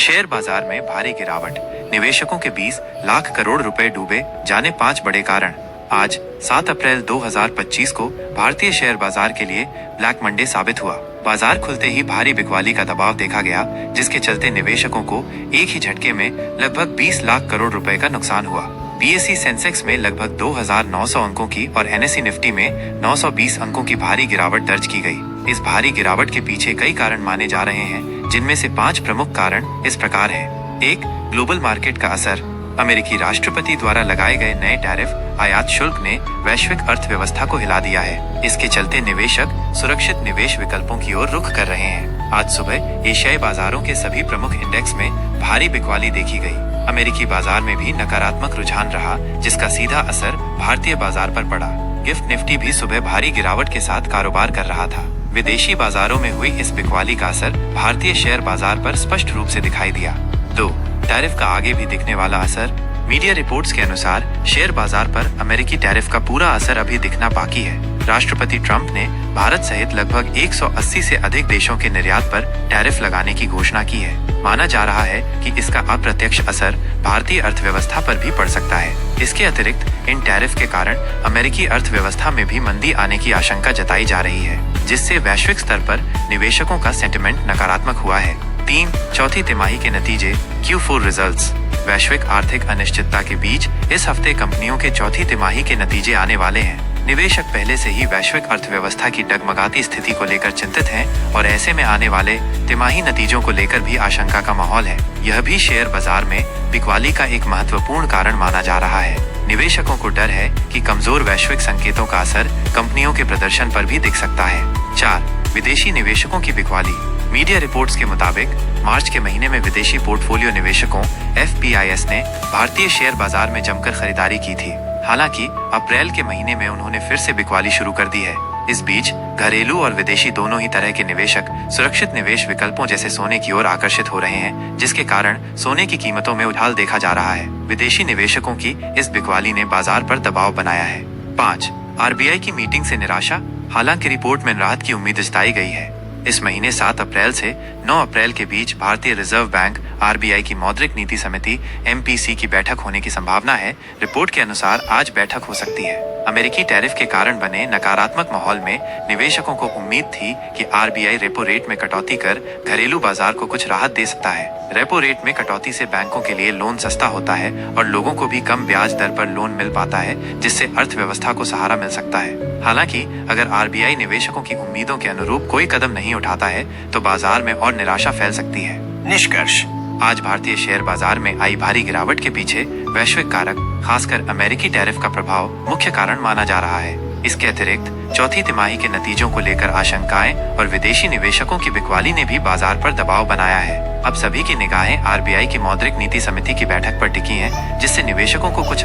Share बाजार में भारी गिरावट, निवेशकों के 20 लाख करोड़ रुपए डूबे, जाने 5 बड़े कारण। आज 7 अप्रैल 2025 को भारतीय शेयर बाजार के लिए ब्लैक मंडे साबित हुआ। बाजार खुलते ही भारी बिकवाली का दबाव देखा गया, जिसके चलते निवेशकों को एक ही झटके में लगभग 20 लाख करोड़ रुपए का नुकसान हुआ। बीएसई सेंसेक्स में लगभग 2900 अंकों की और एनएसई निफ्टी में 920 अंकों की भारी गिरावट दर्ज की गई। इस भारी गिरावट के पीछे कई कारण माने जा रहे हैं, जिनमें से 5 प्रमुख कारण इस प्रकार हैं। 1. ग्लोबल मार्केट का असर। अमेरिकी राष्ट्रपति द्वारा लगाए गए नए टैरिफ आयात शुल्क ने वैश्विक अर्थव्यवस्था को हिला दिया है। इसके चलते निवेशक सुरक्षित निवेश विकल्पों की ओर रुख कर रहे हैं। आज सुबह एशियाई बाजारों के सभी प्रमुख इंडेक्स में भारी बिकवाली देखी गई। अमेरिकी बाजार में भी नकारात्मक रुझान रहा, जिसका सीधा असर भारतीय बाजार पर पड़ा। गिफ्ट निफ्टी भी सुबह भारी गिरावट के साथ कारोबार कर रहा था। विदेशी बाजारों में हुई इस बिकवाली का असर भारतीय शेयर बाजार पर स्पष्ट रूप से दिखाई दिया। 2. टैरिफ का आगे भी दिखने वाला असर। मीडिया रिपोर्ट्स के अनुसार शेयर बाजार पर अमेरिकी टैरिफ का पूरा असर अभी दिखना बाकी है। राष्ट्रपति ट्रंप ने भारत सहित लगभग 180 से अधिक देशों के निर्यात पर टैरिफ लगाने की घोषणा की है। माना जा रहा है कि इसका अप्रत्यक्ष असर भारतीय अर्थव्यवस्था पर भी पड़ सकता है। इसके अतिरिक्त इन टैरिफ के कारण अमेरिकी अर्थव्यवस्था में भी मंदी आने की आशंका जताई जा रही है, जिससे वैश्विक स्तर पर निवेशकों का सेंटिमेंट नकारात्मक हुआ है। 3. चौथी तिमाही के नतीजे, Q4 रिजल्ट्स। वैश्विक आर्थिक अनिश्चितता के बीच इस हफ्ते कंपनियों के चौथी तिमाही के नतीजे आने वाले हैं। निवेशक पहले से ही वैश्विक अर्थव्यवस्था की डगमगाती स्थिति को लेकर चिंतित हैं और ऐसे में आने वाले तिमाही नतीजों को लेकर भी आशंका का माहौल है। यह भी शेयर बाजार में बिकवाली का एक महत्वपूर्ण कारण माना जा रहा है। निवेशकों को डर है कि कमजोर वैश्विक संकेतों का असर कंपनियों के प्रदर्शन पर भी दिख सकता है। 4. विदेशी निवेशकों की बिकवाली। मीडिया रिपोर्ट्स के मुताबिक मार्च के महीने में विदेशी पोर्टफोलियो निवेशकों FPIS ने भारतीय शेयर बाजार में जमकर खरीदारी की थी। हालांकि अप्रैल के महीने में उन्होंने फिर से बिकवाली शुरू कर दी है। इस बीच घरेलू और विदेशी दोनों ही तरह के निवेशक सुरक्षित निवेश विकल्पों जैसे सोने की ओर आकर्षित हो रहे हैं, जिसके कारण सोने की कीमतों में उछाल देखा जा रहा है। विदेशी निवेशकों की इस बिकवाली ने बाजार पर दबाव बनाया है। 5. RBI की मीटिंग से निराशा। हालांकि रिपोर्ट में राहत की उम्मीद जताई गई है। इस महीने 7 अप्रैल से 9 अप्रैल के बीच भारतीय रिजर्व बैंक RBI की मौद्रिक नीति समिति MPC की बैठक होने की संभावना है। रिपोर्ट के अनुसार आज बैठक हो सकती है। अमेरिकी टैरिफ के कारण बने नकारात्मक माहौल में निवेशकों को उम्मीद थी कि RBI रेपो रेट में कटौती कर घरेलू बाजार को कुछ राहत दे सकता है। रेपो रेट में कटौती से बैंकों के लिए लोन सस्ता होता है और लोगों को भी कम ब्याज दर पर लोन मिल पाता है, जिससे अर्थव्यवस्था को सहारा मिल सकता है। हालांकि अगर RBI निवेशकों की उम्मीदों के अनुरूप कोई कदम नहीं उठाता है तो बाजार में और निराशा फैल सकती है। निष्कर्ष। आज भारतीय शेयर बाजार में आई भारी गिरावट के पीछे वैश्विक कारक, खासकर अमेरिकी टैरिफ का प्रभाव मुख्य कारण माना जा रहा है। इसके अतिरिक्त चौथी तिमाही के नतीजों को लेकर आशंकाएं और विदेशी निवेशकों की बिकवाली ने भी बाजार पर दबाव बनाया है। अब सभी की निगाहें RBI की मौद्रिक नीति समिति की बैठक पर टिकी हैं, जिससे निवेशकों को कुछ